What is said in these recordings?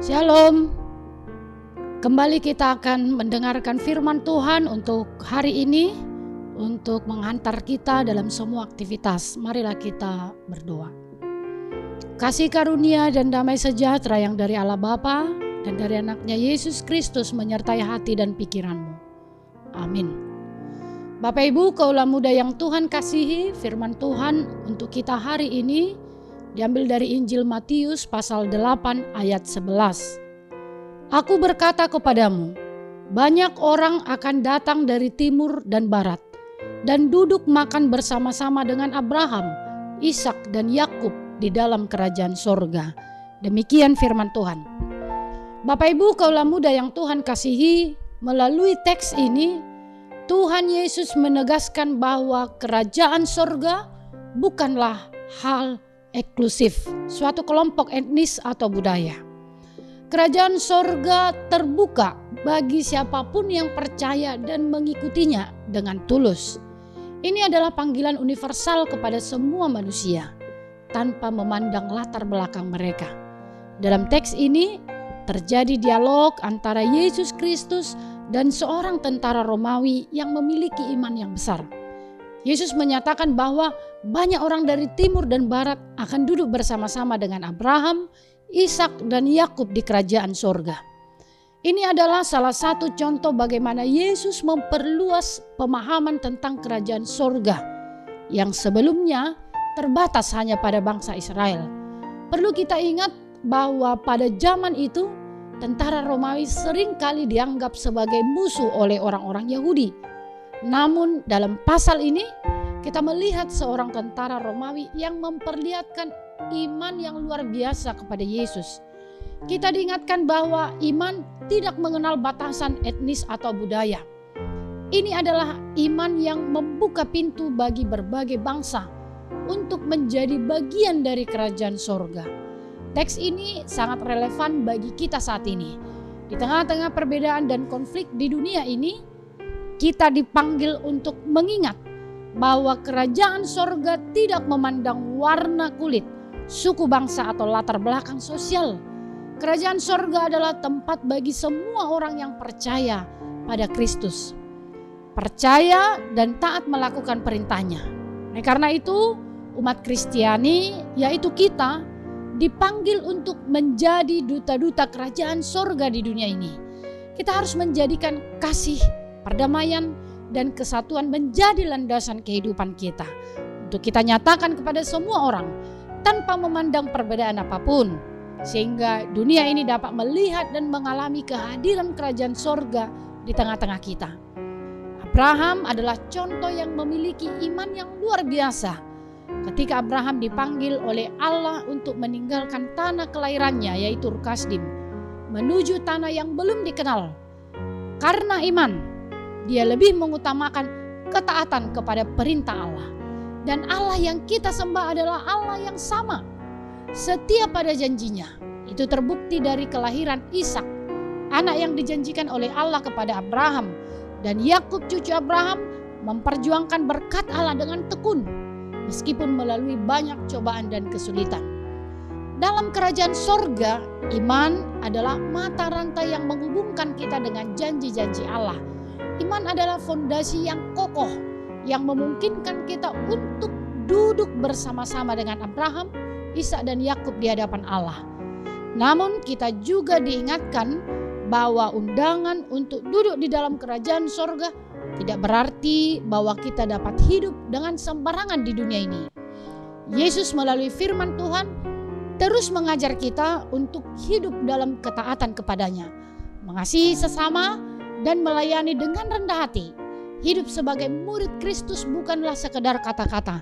Shalom. Kembali kita akan mendengarkan firman Tuhan untuk hari ini, untuk menghantar kita dalam semua aktivitas. Marilah kita berdoa. Kasih karunia dan damai sejahtera yang dari Allah Bapa dan dari anaknya Yesus Kristus menyertai hati dan pikiranmu. Amin. Bapak Ibu kaulah muda yang Tuhan kasihi, firman Tuhan untuk kita hari ini diambil dari Injil Matius pasal 8 ayat 11. Aku berkata kepadamu, banyak orang akan datang dari timur dan barat dan duduk makan bersama-sama dengan Abraham, Ishak dan Yakub di dalam kerajaan sorga. Demikian firman Tuhan. Bapak Ibu kaulah muda yang Tuhan kasihi, melalui teks ini Tuhan Yesus menegaskan bahwa kerajaan sorga bukanlah hal eksklusif suatu kelompok etnis atau budaya. Kerajaan sorga terbuka bagi siapapun yang percaya dan mengikutinya dengan tulus. Ini adalah panggilan universal kepada semua manusia tanpa memandang latar belakang mereka. Dalam teks ini terjadi dialog antara Yesus Kristus dan seorang tentara Romawi yang memiliki iman yang besar. Yesus menyatakan bahwa banyak orang dari timur dan barat akan duduk bersama-sama dengan Abraham, Ishak dan Yakub di kerajaan sorga. Ini adalah salah satu contoh bagaimana Yesus memperluas pemahaman tentang kerajaan sorga yang sebelumnya terbatas hanya pada bangsa Israel. Perlu kita ingat bahwa pada zaman itu tentara Romawi seringkali dianggap sebagai musuh oleh orang-orang Yahudi. Namun dalam pasal ini kita melihat seorang tentara Romawi yang memperlihatkan iman yang luar biasa kepada Yesus. Kita diingatkan bahwa iman tidak mengenal batasan etnis atau budaya. Ini adalah iman yang membuka pintu bagi berbagai bangsa untuk menjadi bagian dari kerajaan sorga. Teks ini sangat relevan bagi kita saat ini. Di tengah-tengah perbedaan dan konflik di dunia ini, kita dipanggil untuk mengingat bahwa kerajaan sorga tidak memandang warna kulit, suku bangsa atau latar belakang sosial. Kerajaan sorga adalah tempat bagi semua orang yang percaya pada Kristus, percaya dan taat melakukan perintahnya. Oleh karena itu, umat Kristiani, yaitu kita, dipanggil untuk menjadi duta-duta kerajaan sorga di dunia ini. Kita harus menjadikan kasih, perdamaian dan kesatuan menjadi landasan kehidupan kita untuk kita nyatakan kepada semua orang tanpa memandang perbedaan apapun, sehingga dunia ini dapat melihat dan mengalami kehadiran kerajaan sorga di tengah-tengah kita. Abraham adalah contoh yang memiliki iman yang luar biasa. Ketika Abraham dipanggil oleh Allah untuk meninggalkan tanah kelahirannya yaitu Ur Kasdim menuju tanah yang belum dikenal, karena iman dia lebih mengutamakan ketaatan kepada perintah Allah. Dan Allah yang kita sembah adalah Allah yang sama, setia pada janjinya. Itu terbukti dari kelahiran Ishak, anak yang dijanjikan oleh Allah kepada Abraham. Dan Yakub cucu Abraham memperjuangkan berkat Allah dengan tekun, meskipun melalui banyak cobaan dan kesulitan. Dalam kerajaan sorga, iman adalah mata rantai yang menghubungkan kita dengan janji-janji Allah. Iman adalah fondasi yang kokoh yang memungkinkan kita untuk duduk bersama-sama dengan Abraham, Ishak dan Yakub di hadapan Allah. Namun kita juga diingatkan bahwa undangan untuk duduk di dalam kerajaan sorga tidak berarti bahwa kita dapat hidup dengan sembarangan di dunia ini. Yesus melalui firman Tuhan terus mengajar kita untuk hidup dalam ketaatan kepadanya, mengasihi sesama dan melayani dengan rendah hati. Hidup sebagai murid Kristus bukanlah sekedar kata-kata,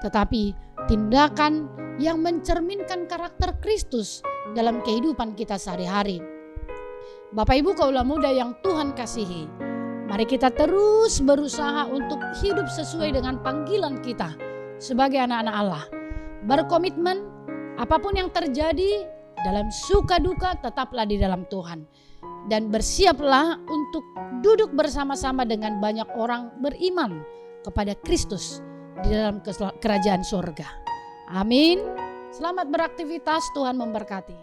tetapi tindakan yang mencerminkan karakter Kristus dalam kehidupan kita sehari-hari. Bapak Ibu kaulah muda yang Tuhan kasihi, mari kita terus berusaha untuk hidup sesuai dengan panggilan kita sebagai anak-anak Allah. Berkomitmen apapun yang terjadi, dalam suka duka tetaplah di dalam Tuhan. Dan bersiaplah untuk duduk bersama-sama dengan banyak orang beriman kepada Kristus di dalam kerajaan sorga. Amin. Selamat beraktivitas, Tuhan memberkati.